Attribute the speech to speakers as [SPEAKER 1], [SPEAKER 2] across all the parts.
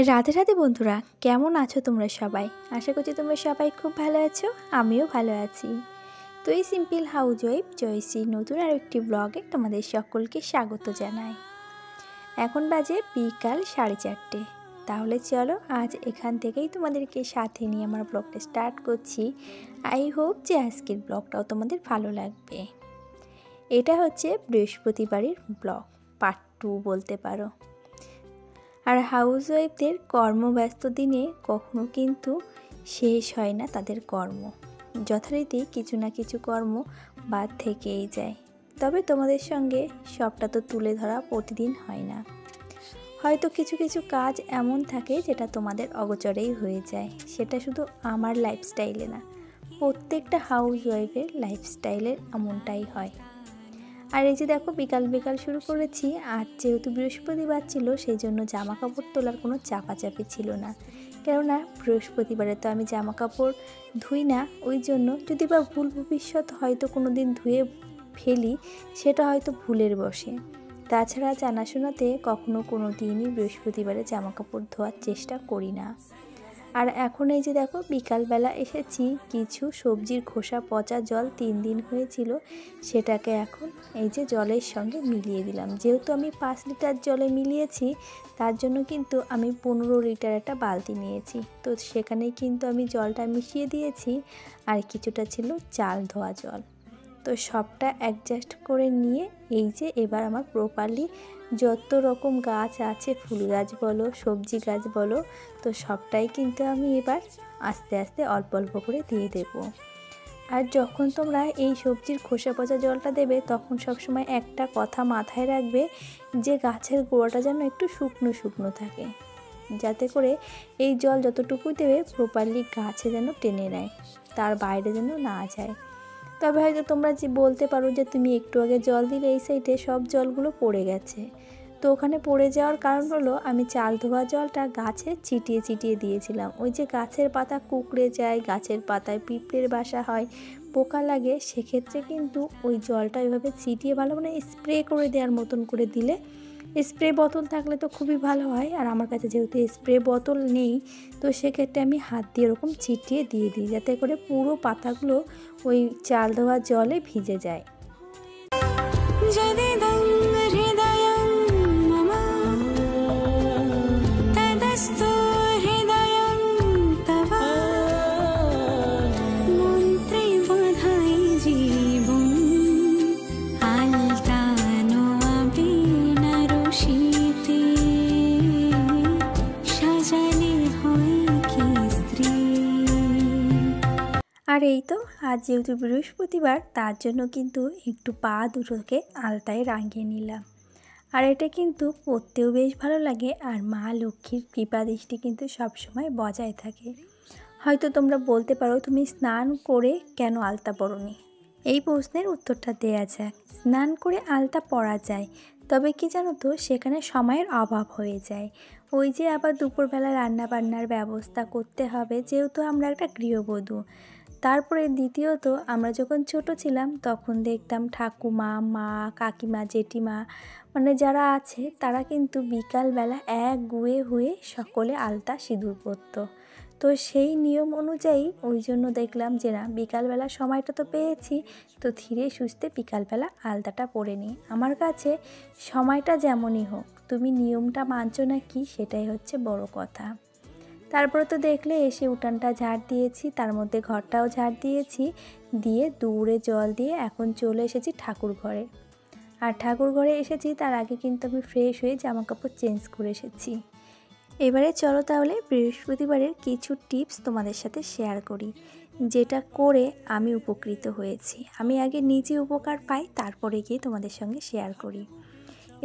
[SPEAKER 1] রাধে রাধে বন্ধুরা, কেমন আছো তোমরা সবাই? আশা করছি তোমরা সবাই খুব ভালো আছো, আমিও ভালো আছি। তো এই সিম্পল হাউস ওয়াইফ জয়শ্রী নতুন আর একটি ব্লগে তোমাদের সকলকে স্বাগত জানাই। এখন বাজে বিকাল 4:30। তাহলে চলো আজ এখান থেকেই তোমাদেরকে সাথে নিয়ে আমার ব্লগটা স্টার্ট করছি। আই হোপ যে আজকের ব্লগটাও তোমাদের ভালো লাগবে। এটা হচ্ছে বৃহস্পতিবারের ব্লগ, পার্ট 2 বলতে পারো। আর হাউসওয়াইফদের কর্মব্যস্ত দিনে কখনো কিন্তু শেষ হয় না তাদের কর্ম, যথারীতি কিছু না কিছু কর্ম বাদ থেকেই যায়। তবে তোমাদের সঙ্গে সবটা তো তুলে ধরা প্রতিদিন হয় না, হয়তো কিছু কিছু কাজ এমন থাকে যেটা তোমাদের অগোচরেই হয়ে যায়। সেটা শুধু আমার লাইফস্টাইলে না, প্রত্যেকটা হাউসওয়াইফের লাইফস্টাইলের এমনটাই হয়। আর এই যে দেখো বিকাল বিকাল শুরু করেছি। আজ যেহেতু বৃহস্পতিবার ছিল, সেই জন্য জামা কাপড় তোলার কোনো চাপাচাপি ছিল না। কেননা বৃহস্পতিবারে তো আমি জামা কাপড় ধুই না, ওই জন্য যদি বা ভুল ভবিষ্যৎ হয়তো কোনো দিন ধুয়ে ফেলি, সেটা হয়তো ভুলের বশে। তাছাড়া জানাশোনাতে কখনো কোনো দিনই বৃহস্পতিবারে জামা কাপড় ধোয়ার চেষ্টা করি না। আর এখন এই যে দেখো বিকালবেলা এসেছি, কিছু সবজির খোসা পচা জল 3 দিন হয়েছিল, সেটাকে এখন এই যে জলের সঙ্গে মিলিয়ে দিলাম। যেহেতু আমি 5 লিটার জলে মিলিয়েছি, তার জন্য কিন্তু আমি 15 লিটার একটা বালতি নিয়েছি। তো সেখানেই কিন্তু আমি জলটা মিশিয়ে দিয়েছি, আর কিছুটা ছিল চাল ধোয়া জল। তো সবটা অ্যাডজাস্ট করে নিয়ে এই যে এবার আমার প্রপারলি যত রকম গাছ আছে, ফুল গাছ বলো সবজি গাছ বলো, তো সবটাই কিন্তু আমি এবার আস্তে আস্তে অল্প অল্প করে দিয়ে দেব। আর যখন তোমরা এই সবজির খোসা পচা জলটা দেবে, তখন সবসময় একটা কথা মাথায় রাখবে যে গাছের গোড়াটা যেন একটু শুকনো শুকনো থাকে, যাতে করে এই জল যতটুকুই দেবে প্রপারলি গাছে যেন টেনে নেয়, তার বাইরে যেন না যায়। তবে হয়তো তোমরা যে বলতে পারো যে তুমি একটু আগে জল দিলে এই সাইডে সব জলগুলো পড়ে গেছে। তো ওখানে পড়ে যাওয়ার কারণ হলো আমি চাল ধোয়া জলটা গাছে চিটিয়ে চিটিয়ে দিয়েছিলাম। ওই যে গাছের পাতা কুঁকড়ে যায়, গাছের পাতায় পিঁপড়ের বাসা হয়, পোকা লাগে, সেক্ষেত্রে কিন্তু ওই জলটা এভাবে ছিটিয়ে ভালো মানে স্প্রে করে দেওয়ার মতন করে দিলে, স্প্রে বোতল থাকলে তো খুবই ভালো হয়। আর আমার কাছে যেহেতু স্প্রে বোতল নেই, তো সেক্ষেত্রে আমি হাত দিয়ে এরকম ছিটিয়ে দিয়ে দিই, যাতে করে পুরো পাতাগুলো ওই চাল ধোয়া জলে ভিজে যায়। আর এই তো আজ যেহেতু বৃহস্পতিবার, তার জন্য কিন্তু একটু পা দুটোকে আলতায় রাঙিয়ে নিলাম। আর এটা কিন্তু পরতেও বেশ ভালো লাগে, আর মা লক্ষ্মীর কৃপা দৃষ্টি কিন্তু সবসময় বজায় থাকে। হয়তো তোমরা বলতে পারো তুমি স্নান করে কেন আলতা পরোনি? এই প্রশ্নের উত্তরটা দেয়া যাক। স্নান করে আলতা পরা যায়, তবে কি জানো তো, সেখানে সময়ের অভাব হয়ে যায়। ওই যে আবার দুপুরবেলা রান্না বান্নার ব্যবস্থা করতে হবে, যেহেতু আমরা একটা গৃহবধূ। তারপরে দ্বিতীয়ত, আমরা যখন ছোট ছিলাম তখন দেখতাম ঠাকুমা, মা, কাকিমা, জেঠিমা মানে যারা আছে, তারা কিন্তু বিকালবেলা এক গুয়ে হয়ে সকলে আলতা সিঁদুর পরতো। তো সেই নিয়ম অনুযায়ী ওই জন্য দেখলাম যে না, বিকালবেলা সময়টা তো পেয়েছি, তো ধীরে সুস্থে বিকালবেলা আলতাটা পরে নিই। আমার কাছে সময়টা যেমনই হোক, তুমি নিয়মটা মানছো না কি, সেটাই হচ্ছে বড় কথা। তারপরে তো দেখলে এসে উঠানটা ঝাড় দিয়েছি, তার মধ্যে ঘরটাও ঝাড় দিয়েছি, দিয়ে দূরে জল দিয়ে এখন চলে এসেছি ঠাকুর ঘরে। আর ঠাকুর ঘরে এসেছি তার আগে কিন্তু আমি ফ্রেশ হয়ে জামা কাপড় চেঞ্জ করে এসেছি। এবারে চলো তাহলে বৃহস্পতিবারের কিছু টিপস তোমাদের সাথে শেয়ার করি, যেটা করে আমি উপকৃত হয়েছি। আমি আগে নিজে উপকার পাই, তারপরে গিয়ে তোমাদের সঙ্গে শেয়ার করি।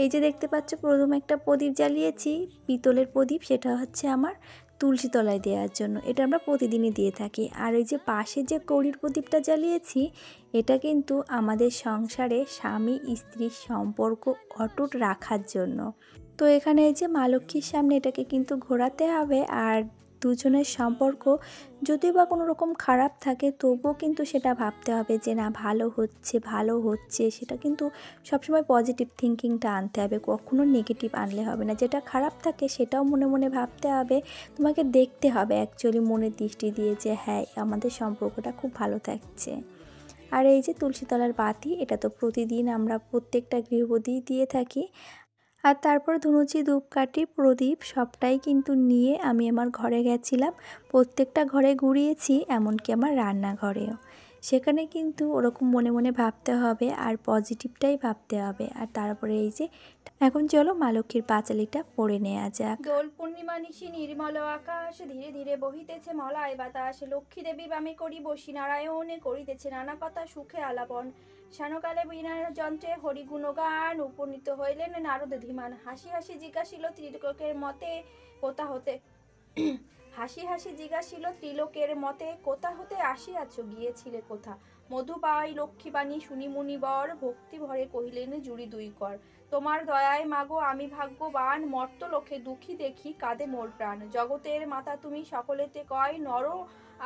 [SPEAKER 1] এই যে দেখতে পাচ্ছ, প্রথমে একটা প্রদীপ জ্বালিয়েছি, পিতলের প্রদীপ, সেটা হচ্ছে আমার তুলসী তলায় দেওয়ার জন্য। এটা আমরা প্রতিদিনই দিয়ে থাকি। আর ওই যে পাশে যে কৌড়ির প্রদীপটা জ্বালিয়েছি, এটা কিন্তু আমাদের সংসারে স্বামী স্ত্রীর সম্পর্ক অটুট রাখার জন্য। তো এখানে এই যে মা লক্ষ্মীর সামনে এটাকে কিন্তু ঘোরাতে হবে, আর দুজনের সম্পর্ক যদি বা কোনো রকম খারাপ থাকে তবুও কিন্তু সেটা ভাবতে হবে যে না ভালো হচ্ছে সেটা কিন্তু সবসময় পজিটিভ থিঙ্কিংটা আনতে হবে, কখনো নেগেটিভ আনলে হবে না। যেটা খারাপ থাকে সেটাও মনে মনে ভাবতে হবে, তোমাকে দেখতে হবে অ্যাকচুয়ালি মনের দৃষ্টি দিয়ে যে হ্যাঁ আমাদের সম্পর্কটা খুব ভালো থাকছে। আর এই যে তুলসীতলার বাতি, এটা তো প্রতিদিন আমরা প্রত্যেকটা গৃহবধূই দিয়ে থাকি। আর তারপর ধুনুচি, ধূপকাঠি, প্রদীপ সবটাই কিন্তু নিয়ে আমি আমার ঘরে গেছিলাম। প্রত্যেকটা ঘরে ঘুরিয়েছি, এমনকি আমার রান্নাঘরেও। সেখানে কিন্তু ওরকম মনে মনে ভাবতে হবে আর পজিটিভটাই ভাবতে হবে। আর তারপরে এই যে এখন চলো মা লক্ষ্মীর পাঁচালিটা পড়ে নেওয়া যাক।
[SPEAKER 2] দোল পূর্ণিমা নিশি নির্মল আকাশ, ধীরে ধীরে বহিতেছে মলয় বাতাস। লক্ষ্মী দেবী বামে করি বসি, নারায়ণে করিতেছে নানা কথা সুখে আলাপন। শানকালে বীণার যন্ত্রে হরিগুণগান, উপনীত হইলেন নারদ ধীমান। হাসি হাসি জিজ্ঞাসিল ত্রিলোকের মতে কোথা হতে হাসি হাসি জিজ্ঞাসিল ত্রিলোকের মতে কোথা হতে আসিয়াছ, গিয়েছিলে কোথা। মধু পাই লক্ষ্মীবাণী শুনি মুনিবর, ভক্তি ভরে কহিলেন জুড়ি দুই কর। তোমার দয়ায় মাগো আমি ভাগ্যবান, মর্ত লোকে দুঃখী দেখি কাঁদে মোর প্রাণ। জগতের মাতা তুমি সকলেতে কয়, নর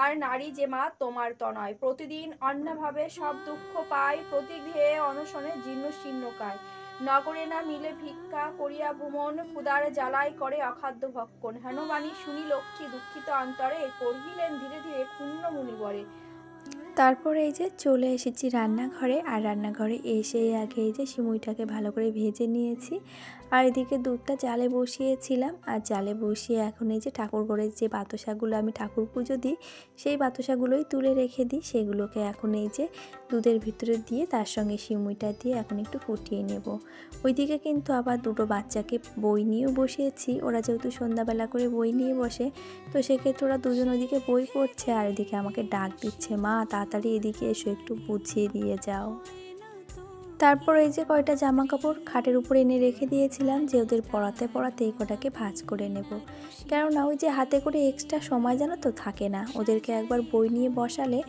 [SPEAKER 2] আর নারী যে মা তোমার তনয়। প্রতিদিন অন্নভাবে সব দুঃখ পায়, প্রতিগৃহে অনশনে জীর্ণ শীর্ণ কায়। নগরে না মিলে ভিক্ষা করিয়া ভ্রমণ, ক্ষুধার জ্বালায় করে অখাদ্য ভক্ষণ। হেনবাণী শুনি লক্ষ্মী দুঃখিত অন্তরে, কহিলেন ধীরে ধীরে ক্ষুণ্ণ মুনিবরে।
[SPEAKER 1] তারপরে এই যে চলে এসেছি রান্নাঘরে। আর রান্নাঘরে এসেই আগে এই যে সিমুইটাকে ভালো করে ভেজে নিয়েছি। আর এদিকে দুধটা জালে বসিয়েছিলাম। আর জালে বসিয়ে এখন এই যে ঠাকুর ঘরের যে বাতাসাগুলো আমি ঠাকুর পুজো দিই সেই বাতাসাগুলোই তুলে রেখে দিই, সেগুলোকে এখন এই যে দুধের ভিতরে দিয়ে তার সঙ্গে সিমুইটা দিয়ে এখন একটু ফুটিয়ে নেব। ওইদিকে কিন্তু আবার দুটো বাচ্চাকে বই নিয়েও বসিয়েছি। ওরা যেহেতু সন্ধ্যাবেলা করে বই নিয়ে বসে, তো সেক্ষেত্রে ওরা দুজন ওইদিকে বই পড়ছে আর এদিকে আমাকে ডাক দিচ্ছে, মা তাড়াতাড়ি এদিকে এসো, একটু বুঝিয়ে দিয়ে যাও। তারপর এই যে কয়টা জামা কাপড় খাটের উপরে এনে রেখে দিয়েছিলাম যে ওদের পড়াতে পড়াতে এই কটাকে ভাঁজ করে নেব। কেননা ওই যে হাতে করে এক্সট্রা সময় যেন তো থাকে না, ওদেরকে একবার বই নিয়ে বসালে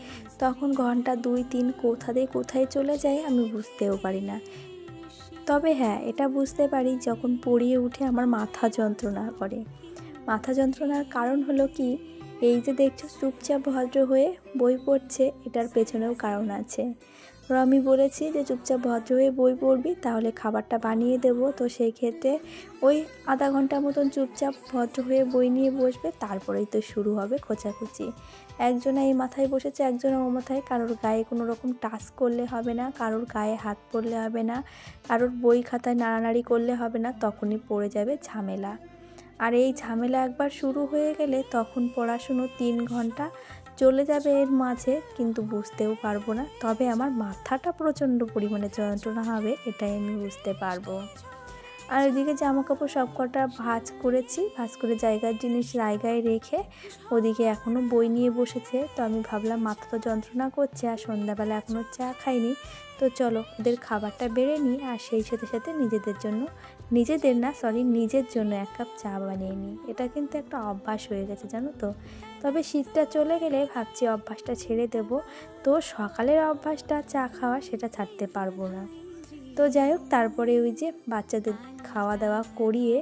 [SPEAKER 1] তখন ঘন্টা 2-3 কোথা দিয়ে কোথায় চলে যায় আমি বুঝতেও পারি না। তবে হ্যাঁ, এটা বুঝতে পারি যখন পড়িয়ে উঠে আমার মাথা যন্ত্রণা করে। মাথা যন্ত্রণার কারণ হলো কি, এই যে দেখছো চুপচাপ ভদ্র হয়ে বই পড়ছে, এটার পেছনেও কারণ আছে। ওরা আমি বলেছি যে চুপচাপ ভদ্র হয়ে বই পড়বি, তাহলে খাবারটা বানিয়ে দেবো। তো সেই ক্ষেত্রে ওই আধা ঘন্টা মতন চুপচাপ ভদ্র হয়ে বই নিয়ে বসবে, তারপরেই তো শুরু হবে খোঁচাখুচি। একজনে এই মাথায় বসেছে, একজনে ও মাথায়। কারোর গায়ে কোনো রকম টাচ করলে হবে না, কারোর গায়ে হাত পড়লে হবে না, কারোর বই খাতায় নাড়ানাড়ি করলে হবে না, তখনই পড়ে যাবে ঝামেলা। আর এই ঝামেলা একবার শুরু হয়ে গেলে তখন পড়াশুনো 3 ঘন্টা চলে যাবে এর মাঝে, কিন্তু বুঝতেও পারবো না। তবে আমার মাথাটা প্রচণ্ড পরিমাণে যন্ত্রণা হবে, এটাই আমি বুঝতে পারবো। আর ওইদিকে জামাকাপড় সব কটা ভাঁজ করেছি, ভাঁজ করে জায়গার জিনিস জায়গায় রেখে ওদিকে এখনও বই নিয়ে বসেছে। তো আমি ভাবলাম মাথা তো যন্ত্রণা করছে আর সন্ধ্যাবেলা এখনও চা খাইনি, তো চলো ওদের খাবারটা বেড়ে নিই আর সেই সাথে সাথে নিজের জন্য 1 কাপ চা বানিয়ে নিই। এটা কিন্তু একটা অভ্যাস হয়ে গেছে জানো তো। তবে শীতটা চলে গেলে ভাবছি অভ্যাসটা ছেড়ে দেব। তো সকালের অভ্যাসটা চা খাওয়া সেটা ছাড়তে পারবো না। তো যাই হোক, তারপরে ওই যে বাচ্চাদের খাওয়া দাওয়া করিয়ে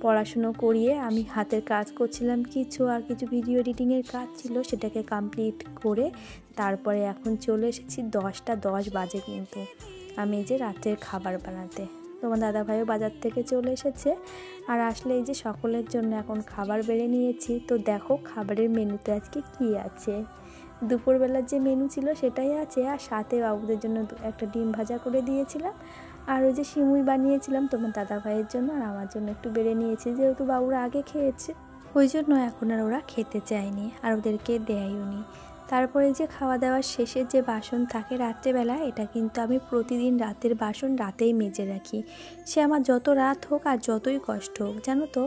[SPEAKER 1] পড়াশুনো করিয়ে আমি হাতের কাজ করছিলাম কিছু, আর কিছু ভিডিও এডিটিংয়ের কাজ ছিল সেটাকে কমপ্লিট করে তারপরে এখন চলে এসেছি 10টা 10 বাজে কিন্তু আমি এই যে রাতের খাবার বানাতে। তোমার দাদাভাইও বাজার থেকে চলে এসেছে। আর আসলে এই যে সকলের জন্য এখন খাবার বেড়ে নিয়েছি। তো দেখো খাবারের মেনুতে আজকে কি আছে। দুপুরবেলার যে মেনু ছিল সেটাই আছে, আর সাথে বাবুদের জন্য একটা ডিম ভাজা করে দিয়েছিলাম। আর ওই যে সিমুই বানিয়েছিলাম তোমার দাদা ভাইয়ের জন্য, আর আমার জন্য একটু বেড়ে নিয়েছি, যেহেতু বাবুরা আগে খেয়েছে ওই জন্য এখন আর ওরা খেতে চায়নি আর ওদেরকে দেয়ও নি। তারপরে যে খাওয়া দাওয়ার শেষে যে বাসন থাকে রাত্রেবেলা, এটা কিন্তু আমি প্রতিদিন রাতের বাসন রাতেই মেজে রাখি। সে আমার যত রাত হোক আর যতই কষ্ট হোক, জানো তো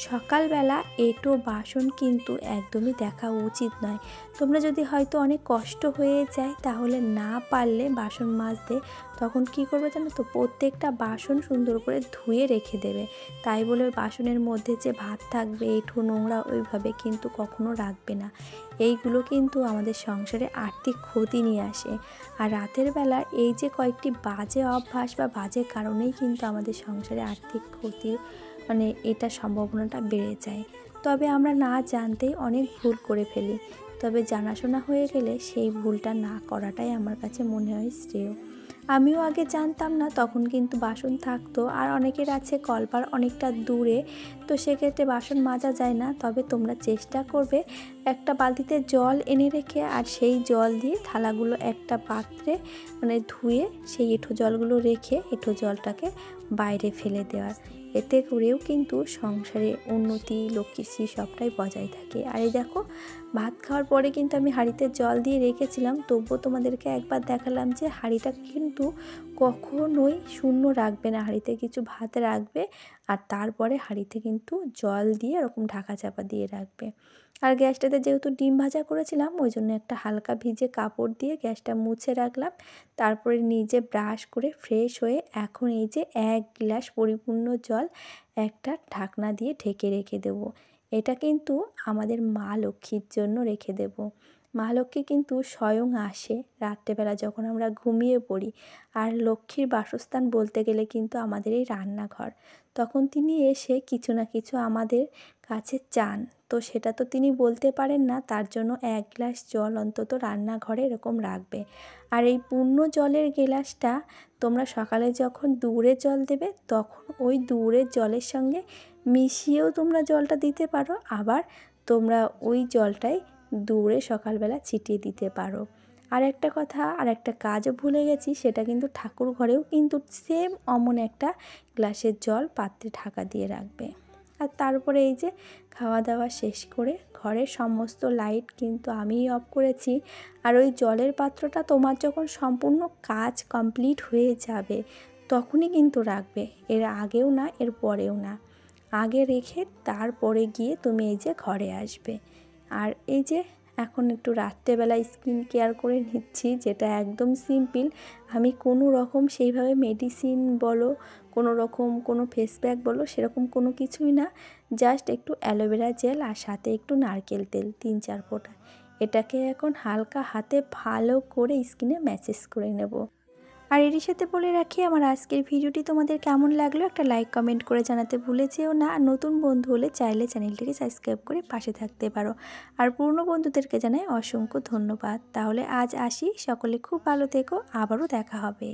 [SPEAKER 1] সকালবেলা এঁটো বাসন কিন্তু একদমই দেখা উচিত নয়। তোমরা যদি হয়তো অনেক কষ্ট হয়ে যায় তাহলে না পারলে বাসন মাজতে, তখন কি করবে জানো তো, প্রত্যেকটা বাসন সুন্দর করে ধুয়ে রেখে দেবে। তাই বলে ওই বাসনের মধ্যে যে ভাত থাকবে এঁঠো নোংরা ওইভাবে কিন্তু কখনো রাখবে না। এইগুলো কিন্তু আমাদের সংসারে আর্থিক ক্ষতি নিয়ে আসে। আর রাতের বেলা এই যে কয়েকটি বাজে অভ্যাস বা বাজে কারণেই কিন্তু আমাদের সংসারে আর্থিক ক্ষতি এটা সম্ভাবনাটা বেড়ে যায়। তবে আমরা না জানতেই অনেক ভুল করে ফেলি। তবে জানাশোনা হয়ে গেলে সেই ভুলটা না করাটাই আমার কাছে মনে হয় শ্রেয়। আমিও আগে জানতাম না, তখন কিন্তু বাসন থাকতো, আর অনেকের আছে কলপার অনেকটা দূরে, তো সেক্ষেত্রে বাসন মাজা যায় না। তবে তোমরা চেষ্টা করবে একটা বালতিতে জল এনে রেখে আর সেই জল দিয়ে থালাগুলো একটা পাত্রে ধুয়ে সেই এঁঠো জলগুলো রেখে এঁঠো জলটাকে বাইরে ফেলে দেওয়ার। এতে করেও কিন্তু সংসারে উন্নতি, লক্ষ্মীশ্রী সবটাই বজায় থাকে। আর এই দেখো, ভাত খাওয়ার পরে কিন্তু আমি হাঁড়িতে জল দিয়ে রেখেছিলাম, তবুও তোমাদেরকে একবার দেখালাম যে হাঁড়িটা কিন্তু কখনোই শূন্য রাখবে না, হাঁড়িতে কিছু ভাত রাখবে আর তারপরে হাঁড়িতে কিন্তু জল দিয়ে এরকম ঢাকা চাপা দিয়ে রাখবে। আর গ্যাসটাতে যেহেতু ডিম ভাজা করেছিলাম, ওই জন্য একটা হালকা ভিজে কাপড় দিয়ে গ্যাসটা মুছে রাখলাম। তারপরে নিজে ব্রাশ করে ফ্রেশ হয়ে এখন এই যে 1 গ্লাস পরিপূর্ণ জল একটা ঢাকনা দিয়ে ঢেকে রেখে দেব। এটা কিন্তু আমাদের মা লক্ষ্মীর জন্য রেখে দেব। মা লক্ষ্মী কিন্তু স্বয়ং আসে রাত্রেবেলা যখন আমরা ঘুমিয়ে পড়ি, আর লক্ষ্মীর বাসস্থান বলতে গেলে কিন্তু আমাদের এই রান্নাঘর। তখন তিনি এসে কিছু না কিছু আমাদের কাছে চান, তো সেটা তো তিনি বলতে পারেন না, তার জন্য 1 গ্লাস জল অন্তত রান্নাঘরে এরকম রাখবে। আর এই পূর্ণ জলের গ্লাসটা তোমরা সকালে যখন দুপুরের জল দেবে তখন ওই দুপুরের জলের সঙ্গে মিশিয়েও তোমরা জলটা দিতে পারো, আবার তোমরা ওই জলটাই দুপুরে সকালবেলা ছিটিয়ে দিতে পারো। আর একটা কথা, আর একটা কাজও ভুলে গেছি, সেটা কিন্তু ঠাকুর ঘরেও কিন্তু সেম অমন একটা গ্লাসের জল পাত্রে ঢাকা দিয়ে রাখবে। আর তারপরে এই যে খাওয়া দাওয়া শেষ করে ঘরের সমস্ত লাইট কিন্তু আমিই অফ করেছি। আর ওই জলের পাত্রটা তোমার যখন সম্পূর্ণ কাজ কমপ্লিট হয়ে যাবে তখনই কিন্তু রাখবে, এর আগেও না, এর পরেও না। আগে রেখে তারপরে গিয়ে তুমি এই যে ঘরে আসবে। আর এই যে এখন একটু রাত্রেবেলা স্কিন কেয়ার করে নিচ্ছি, যেটা একদম সিম্পল। আমি কোনো রকম সেইভাবে মেডিসিন বলো, কোনো রকম কোনো ফেস প্যাক বলো, সেরকম কোনো কিছুই না। জাস্ট একটু অ্যালোভেরা জেল আর সাথে একটু নারকেল তেল 3-4 ফোঁটা, এটাকে এখন হালকা হাতে ভালো করে স্কিনে ম্যাসেজ করে নেব। আর এরই সাথে বলে রাখি, আমার আজকের ভিডিওটি তোমাদের কেমন লাগলো একটা লাইক কমেন্ট করে জানাতে ভুলে যেও না। আর নতুন বন্ধু হলে চাইলে চ্যানেলটিকে সাবস্ক্রাইব করে পাশে থাকতে পারো। আর পুরনো বন্ধুদেরকে জানাই অসংখ্য ধন্যবাদ। তাহলে আজ আসি, সকলে খুব ভালো থেকো, আবারও দেখা হবে।